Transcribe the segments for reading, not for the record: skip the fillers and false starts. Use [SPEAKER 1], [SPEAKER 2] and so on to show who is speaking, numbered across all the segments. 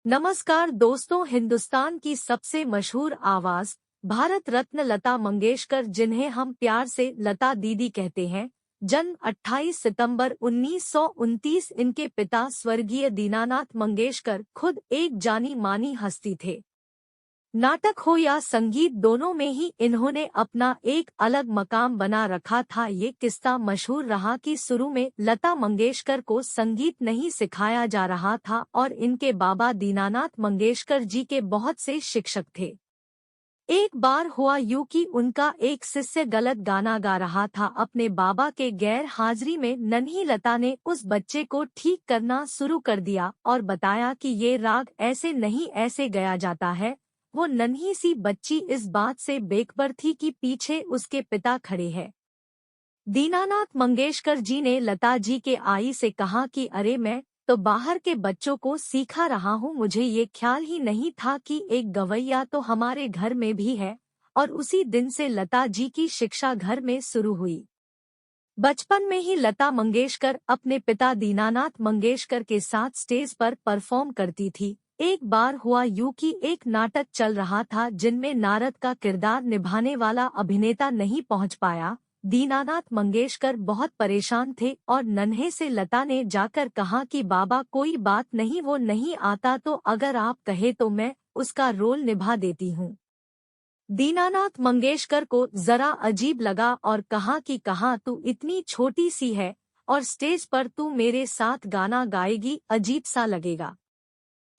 [SPEAKER 1] नमस्कार दोस्तों, हिंदुस्तान की सबसे मशहूर आवाज भारत रत्न लता मंगेशकर, जिन्हें हम प्यार से लता दीदी कहते हैं, जन्म 28 सितंबर 1929। इनके पिता स्वर्गीय दीनानाथ मंगेशकर खुद एक जानी मानी हस्ती थे। नाटक हो या संगीत, दोनों में ही इन्होंने अपना एक अलग मकाम बना रखा था। ये किस्सा मशहूर रहा कि शुरू में लता मंगेशकर को संगीत नहीं सिखाया जा रहा था और इनके बाबा दीनानाथ मंगेशकर जी के बहुत से शिक्षक थे। एक बार हुआ यूं कि उनका एक शिष्य गलत गाना गा रहा था। अपने बाबा के गैर हाजिरी में नन्ही लता ने उस बच्चे को ठीक करना शुरू कर दिया और बताया कि ये राग ऐसे नहीं, ऐसे गाया जाता है। वो नन्ही सी बच्ची इस बात से बेखबर थी कि पीछे उसके पिता खड़े हैं। दीनानाथ मंगेशकर जी ने लता जी के आई से कहा कि अरे, मैं तो बाहर के बच्चों को सिखा रहा हूँ, मुझे ये ख्याल ही नहीं था कि एक गवैया तो हमारे घर में भी है। और उसी दिन से लता जी की शिक्षा घर में शुरू हुई। बचपन में ही लता मंगेशकर अपने पिता दीनानाथ मंगेशकर के साथ स्टेज पर परफॉर्म करती थी। एक बार हुआ यूं कि एक नाटक चल रहा था जिनमें नारद का किरदार निभाने वाला अभिनेता नहीं पहुंच पाया। दीनानाथ मंगेशकर बहुत परेशान थे और नन्हे से लता ने जाकर कहा कि बाबा, कोई बात नहीं, वो नहीं आता तो अगर आप कहे तो मैं उसका रोल निभा देती हूँ। दीनानाथ मंगेशकर को जरा अजीब लगा और कहा कि कहाँ, तू इतनी छोटी सी है और स्टेज पर तू मेरे साथ गाना गाएगी, अजीब सा लगेगा।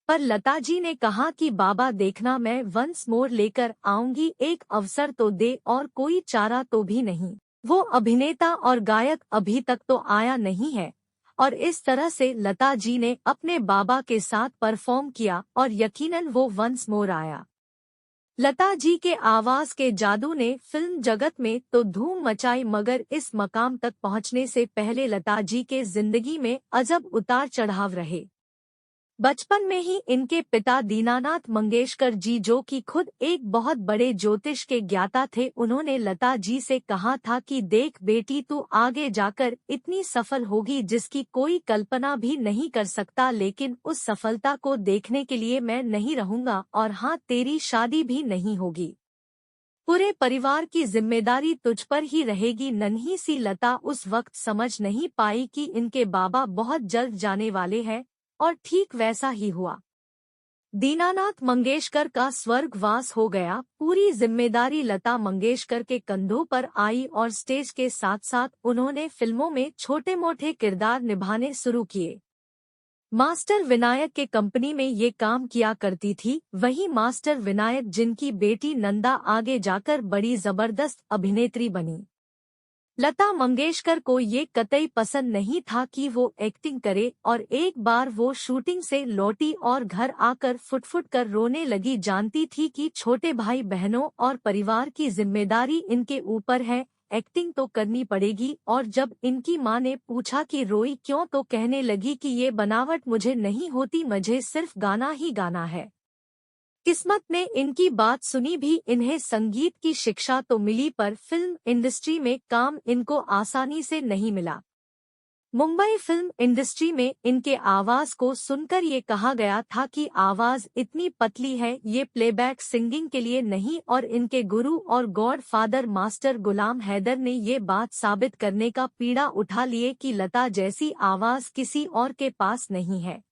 [SPEAKER 1] पर लता जी ने कहा कि बाबा देखना, मैं वंस मोर लेकर आऊंगी, एक अवसर तो दे और कोई चारा तो भी नहीं। वो अभिनेता और गायक अभी तक तो आया नहीं है। और इस तरह से लता जी ने अपने बाबा के साथ परफॉर्म किया और यकीनन वो वंस मोर आया। लता जी के आवाज के जादू ने फिल्म जगत में तो धूम मचाई, मगर इस मकाम तक पहुंचने से पहले लता जी के जिंदगी में अजब उतार चढ़ाव रहे। बचपन में ही इनके पिता दीनानाथ मंगेशकर जी, जो कि खुद एक बहुत बड़े ज्योतिष के ज्ञाता थे, उन्होंने लता जी से कहा था कि देख बेटी, तू आगे जाकर इतनी सफल होगी जिसकी कोई कल्पना भी नहीं कर सकता, लेकिन उस सफलता को देखने के लिए मैं नहीं रहूंगा और हाँ, तेरी शादी भी नहीं होगी। पूरे परिवार की जिम्मेदारी तुझ पर ही रहेगी। नन्ही सी लता उस वक्त समझ नहीं पाई कि इनके बाबा बहुत जल्द जाने वाले हैं, और ठीक वैसा ही हुआ। दीनानाथ मंगेशकर का स्वर्गवास हो गया। पूरी जिम्मेदारी लता मंगेशकर के कंधों पर आई और स्टेज के साथ साथ उन्होंने फिल्मों में छोटे मोटे किरदार निभाने शुरू किए। मास्टर विनायक के कंपनी में ये काम किया करती थी। वही मास्टर विनायक जिनकी बेटी नंदा आगे जाकर बड़ी जबरदस्त अभिनेत्री बनी। लता मंगेशकर को ये कतई पसंद नहीं था कि वो एक्टिंग करे और एक बार वो शूटिंग से लौटी और घर आकर फुट-फुट कर रोने लगी। जानती थी कि छोटे भाई बहनों और परिवार की जिम्मेदारी इनके ऊपर है, एक्टिंग तो करनी पड़ेगी। और जब इनकी माँ ने पूछा कि रोई क्यों, तो कहने लगी कि ये बनावट मुझे नहीं होती, मुझे सिर्फ गाना ही गाना है। किस्मत ने इनकी बात सुनी भी, इन्हें संगीत की शिक्षा तो मिली पर फिल्म इंडस्ट्री में काम इनको आसानी से नहीं मिला। मुंबई फिल्म इंडस्ट्री में इनके आवाज को सुनकर ये कहा गया था कि आवाज इतनी पतली है, ये प्लेबैक सिंगिंग के लिए नहीं। और इनके गुरु और गॉड फादर मास्टर गुलाम हैदर ने ये बात साबित करने का पीड़ा उठा लिए कि लता जैसी आवाज किसी और के पास नहीं है।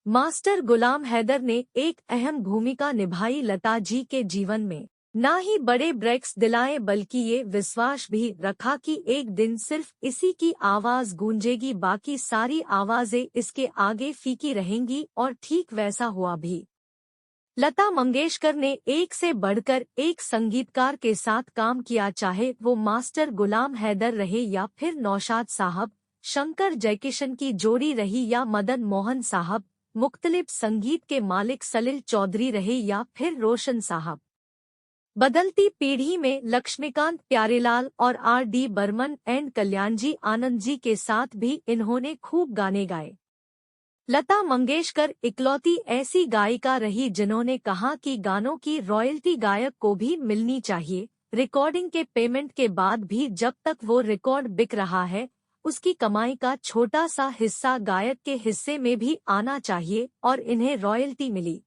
[SPEAKER 1] मास्टर गुलाम हैदर ने एक अहम भूमिका निभाई लता जी के जीवन में। ना ही बड़े ब्रेक्स दिलाए, बल्कि ये विश्वास भी रखा कि एक दिन सिर्फ इसी की आवाज गूंजेगी, बाकी सारी आवाजें इसके आगे फीकी रहेंगी। और ठीक वैसा हुआ भी। लता मंगेशकर ने एक से बढ़कर एक संगीतकार के साथ काम किया, चाहे वो मास्टर गुलाम हैदर रहे या फिर नौशाद साहब, शंकर जयकिशन की जोड़ी रही या मदन मोहन साहब, मुख्तलिफ संगीत के मालिक सलिल चौधरी रहे या फिर रोशन साहब। बदलती पीढ़ी में लक्ष्मीकांत प्यारेलाल और R.D. बर्मन एंड कल्याणजी आनंद जी के साथ भी इन्होंने खूब गाने गाए। लता मंगेशकर इकलौती ऐसी गायिका रही जिन्होंने कहा कि गानों की रॉयल्टी गायक को भी मिलनी चाहिए। रिकॉर्डिंग के पेमेंट के बाद भी जब तक वो रिकॉर्ड बिक रहा है, उसकी कमाई का छोटा सा हिस्सा गायक के हिस्से में भी आना चाहिए और इन्हें रॉयल्टी मिली।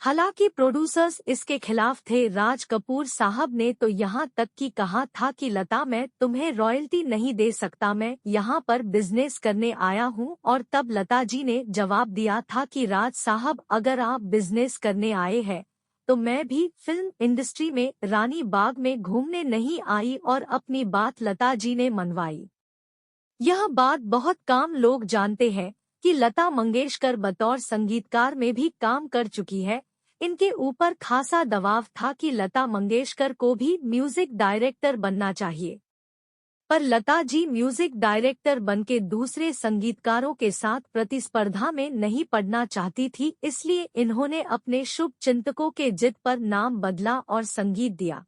[SPEAKER 1] हालांकि प्रोड्यूसर्स इसके खिलाफ थे। राज कपूर साहब ने तो यहाँ तक कि कहा था कि लता, मैं तुम्हें रॉयल्टी नहीं दे सकता, मैं यहाँ पर बिजनेस करने आया हूँ। और तब लता जी ने जवाब दिया था कि राज साहब, अगर आप बिजनेस करने आए हैं तो मैं भी फिल्म इंडस्ट्री में रानी बाग में घूमने नहीं आई। और अपनी बात लता जी ने मनवाई। यह बात बहुत कम लोग जानते हैं कि लता मंगेशकर बतौर संगीतकार में भी काम कर चुकी है। इनके ऊपर खासा दबाव था कि लता मंगेशकर को भी म्यूजिक डायरेक्टर बनना चाहिए, पर लता जी म्यूजिक डायरेक्टर बनके दूसरे संगीतकारों के साथ प्रतिस्पर्धा में नहीं पड़ना चाहती थी। इसलिए इन्होंने अपने शुभ चिंतकों के जिद पर नाम बदला और संगीत दिया।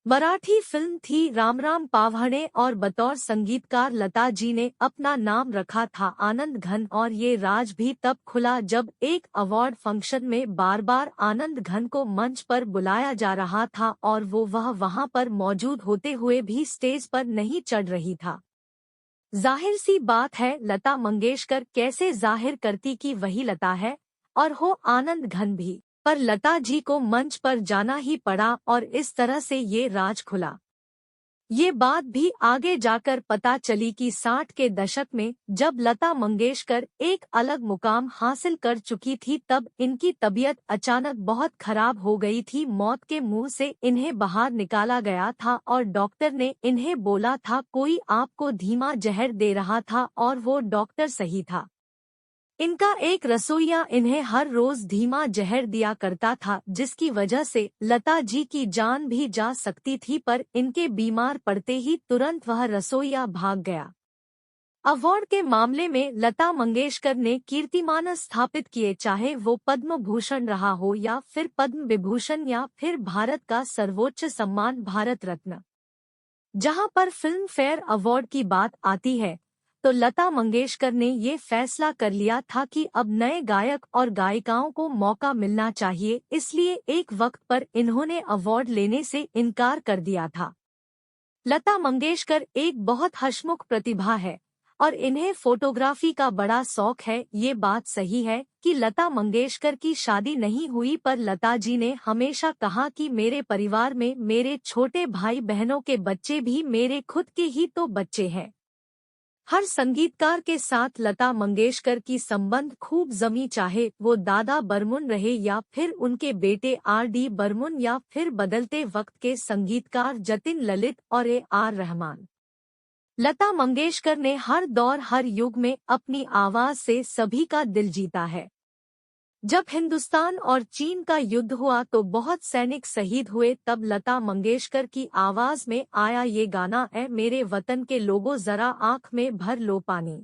[SPEAKER 1] मराठी फिल्म थी राम राम पाव्हणे और बतौर संगीतकार लता जी ने अपना नाम रखा था आनंद घन। और ये राज भी तब खुला जब एक अवार्ड फंक्शन में बार बार आनंद घन को मंच पर बुलाया जा रहा था और वह वहां पर मौजूद होते हुए भी स्टेज पर नहीं चढ़ रही था। जाहिर सी बात है, लता मंगेशकर कैसे जाहिर करती कि वही लता है, और हो आनंद घन भी। पर लता जी को मंच पर जाना ही पड़ा और इस तरह से ये राज खुला। ये बात भी आगे जाकर पता चली कि 60 के दशक में जब लता मंगेशकर एक अलग मुकाम हासिल कर चुकी थी, तब इनकी तबीयत अचानक बहुत खराब हो गई थी। मौत के मुंह से इन्हें बाहर निकाला गया था और डॉक्टर ने इन्हें बोला था कोई आपको धीमा जहर दे रहा था, और वो डॉक्टर सही था। इनका एक रसोइया इन्हें हर रोज धीमा जहर दिया करता था, जिसकी वजह से लता जी की जान भी जा सकती थी। पर इनके बीमार पड़ते ही तुरंत वह रसोइया भाग गया। अवार्ड के मामले में लता मंगेशकर ने कीर्तिमान स्थापित किए, चाहे वो पद्म भूषण रहा हो या फिर पद्म विभूषण या फिर भारत का सर्वोच्च सम्मान भारत रत्न। जहां पर फिल्म फेयर अवार्ड की बात आती है तो लता मंगेशकर ने ये फैसला कर लिया था कि अब नए गायक और गायिकाओं को मौका मिलना चाहिए। इसलिए एक वक्त पर इन्होंने अवार्ड लेने से इनकार कर दिया था। लता मंगेशकर एक बहुत हंसमुख प्रतिभा है और इन्हें फोटोग्राफी का बड़ा शौक है। ये बात सही है कि लता मंगेशकर की शादी नहीं हुई, पर लता जी ने हमेशा कहा कि मेरे परिवार में मेरे छोटे भाई बहनों के बच्चे भी मेरे खुद के ही तो बच्चे हैं। हर संगीतकार के साथ लता मंगेशकर की संबंध खूब जमी, चाहे वो दादा बर्मन रहे या फिर उनके बेटे R.D. बर्मन या फिर बदलते वक्त के संगीतकार जतिन ललित और A.R. रहमान। लता मंगेशकर ने हर दौर हर युग में अपनी आवाज से सभी का दिल जीता है। जब हिंदुस्तान और चीन का युद्ध हुआ तो बहुत सैनिक शहीद हुए, तब लता मंगेशकर की आवाज में आया ये गाना, ऐ मेरे वतन के लोगों जरा आंख में भर लो पानी।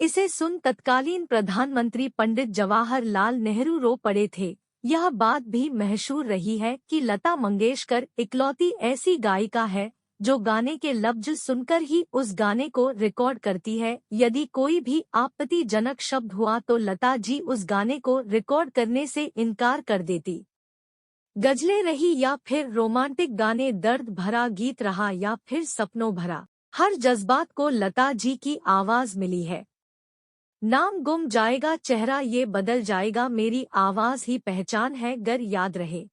[SPEAKER 1] इसे सुन तत्कालीन प्रधानमंत्री पंडित जवाहरलाल नेहरू रो पड़े थे। यह बात भी मशहूर रही है कि लता मंगेशकर इकलौती ऐसी गायिका है जो गाने के लफ्ज सुनकर ही उस गाने को रिकॉर्ड करती है। यदि कोई भी आपत्तिजनक शब्द हुआ तो लता जी उस गाने को रिकॉर्ड करने से इनकार कर देती। गजलें रही या फिर रोमांटिक गाने, दर्द भरा गीत रहा या फिर सपनों भरा, हर जज्बात को लता जी की आवाज मिली है। नाम गुम जाएगा चेहरा ये बदल जाएगा, मेरी आवाज ही पहचान है गर याद रहे।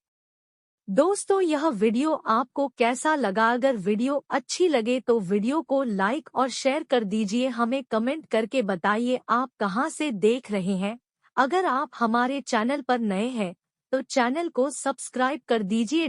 [SPEAKER 1] दोस्तों, यह वीडियो आपको कैसा लगा? अगर वीडियो अच्छी लगे तो वीडियो को लाइक और शेयर कर दीजिए। हमें कमेंट करके बताइए आप कहां से देख रहे हैं। अगर आप हमारे चैनल पर नए हैं तो चैनल को सब्सक्राइब कर दीजिए।